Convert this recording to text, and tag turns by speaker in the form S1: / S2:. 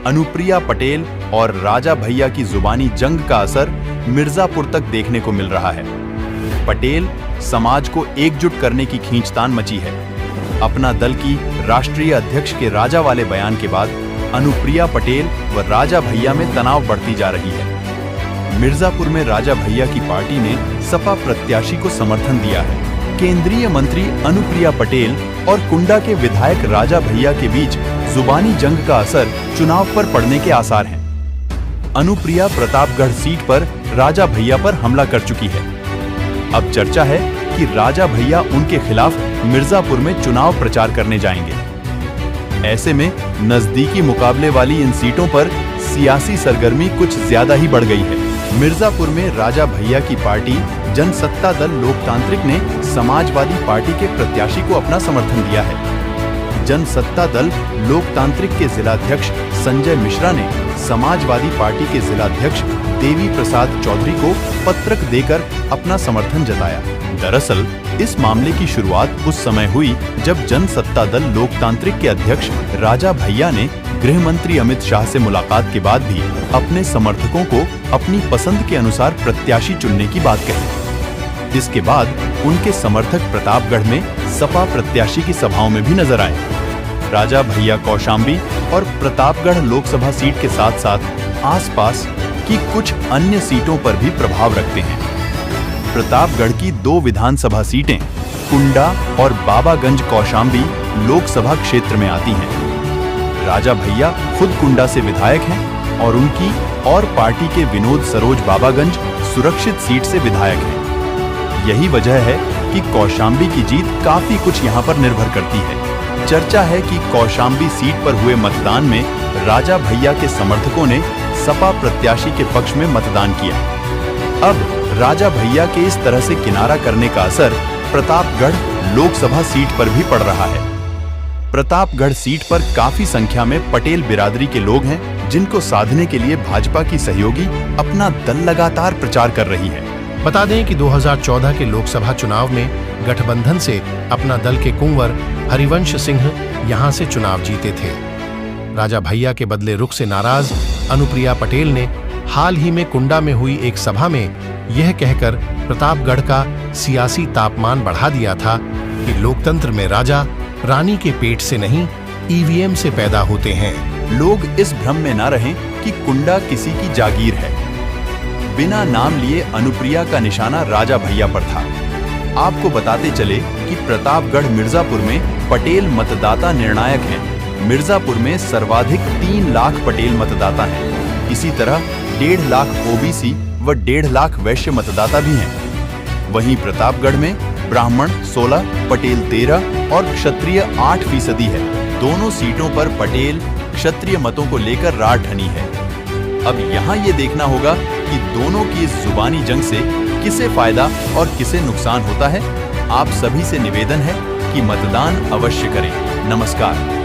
S1: अनुप्रिया पटेल और राजा भैया की जुबानी जंग का असर मिर्जापुर तक देखने को मिल रहा है। पटेल समाज को एकजुट करने की खींचतान मची है। अपना दल की राष्ट्रीय अध्यक्ष के राजा वाले बयान के बाद अनुप्रिया पटेल व राजा भैया में तनाव बढ़ती जा रही है। मिर्जापुर में राजा भैया की पार्टी ने सपा प्रत्याशी को समर्थन दिया है। केंद्रीय मंत्री अनुप्रिया पटेल और कुंडा के विधायक राजा भैया के बीच जुबानी जंग का असर चुनाव पर पड़ने के आसार हैं। अनुप्रिया प्रतापगढ़ सीट पर राजा भैया पर हमला कर चुकी है। अब चर्चा है कि राजा भैया उनके खिलाफ मिर्जापुर में चुनाव प्रचार करने जाएंगे। ऐसे में नजदीकी मुकाबले वाली इन सीटों पर सियासी सरगर्मी कुछ ज्यादा ही बढ़ गई है। मिर्जापुर में राजा भैया की पार्टी जनसत्ता दल लोकतांत्रिक ने समाजवादी पार्टी के प्रत्याशी को अपना समर्थन दिया है। जनसत्ता दल लोकतांत्रिक के जिलाध्यक्ष संजय मिश्रा ने समाजवादी पार्टी के जिलाध्यक्ष देवी प्रसाद चौधरी को पत्रक देकर अपना समर्थन जताया। दरअसल इस मामले की शुरुआत उस समय हुई जब जनसत्ता दल लोकतांत्रिक के अध्यक्ष राजा भैया ने गृह मंत्री अमित शाह से मुलाकात के बाद भी अपने समर्थकों को अपनी पसंद के अनुसार प्रत्याशी चुनने की बात कही। इसके बाद उनके समर्थक प्रतापगढ़ में सपा प्रत्याशी की सभाओं में भी नजर आए। राजा भैया कौशाम्बी और प्रतापगढ़ लोकसभा सीट के साथ साथ आसपास की कुछ अन्य सीटों पर भी प्रभाव रखते हैं। प्रतापगढ़ की 2 विधानसभा सीटें कुंडा और बाबागंज कौशाम्बी लोकसभा क्षेत्र में आती हैं। राजा भैया खुद कुंडा से विधायक हैं और उनकी और पार्टी के विनोद सरोज बाबागंज सुरक्षित सीट से विधायक हैं। यही वजह है कि कौशाम्बी की जीत काफी कुछ यहाँ पर निर्भर करती है। चर्चा है कि कौशाम्बी सीट पर हुए मतदान में राजा भैया के समर्थकों ने सपा प्रत्याशी के पक्ष में मतदान किया। अब राजा भैया के इस तरह से किनारा करने का असर प्रतापगढ़ लोकसभा सीट पर भी पड़ रहा है। प्रतापगढ़ सीट पर काफी संख्या में पटेल बिरादरी के लोग हैं, जिनको साधने के लिए भाजपा की सहयोगी अपना दल लगातार प्रचार कर रही है।
S2: बता दें कि 2014 के लोकसभा चुनाव में गठबंधन से अपना दल के कुंवर हरिवंश सिंह यहां से चुनाव जीते थे। राजा भैया के बदले रुख से नाराज अनुप्रिया पटेल ने हाल ही में कुंडा में हुई एक सभा में यह कहकर प्रतापगढ़ का सियासी तापमान बढ़ा दिया था कि लोकतंत्र में राजा रानी के पेट से नहीं ईवीएम से पैदा होते हैं।
S1: लोग इस भ्रम में न रहें कि कुंडा किसी की जागीर है। बिना नाम लिए अनुप्रिया का निशाना राजा भैया पर था। आपको बताते चले कि प्रतापगढ़ मिर्जापुर में पटेल मतदाता निर्णायक हैं। मिर्जापुर में सर्वाधिक 3 लाख पटेल मतदाता हैं। इसी तरह 1.5 लाख ओबीसी व 1.5 लाख वैश्य मतदाता भी हैं। वहीं प्रतापगढ़ में ब्राह्मण 16, पटेल 13 और क्षत्रिय 8% है। दोनों सीटों पर पटेल क्षत्रिय मतों को लेकर रार ठनी है। अब यहाँ ये देखना होगा कि दोनों की इस जुबानी जंग से किसे फायदा और किसे नुकसान होता है। आप सभी से निवेदन है कि मतदान अवश्य करें। नमस्कार।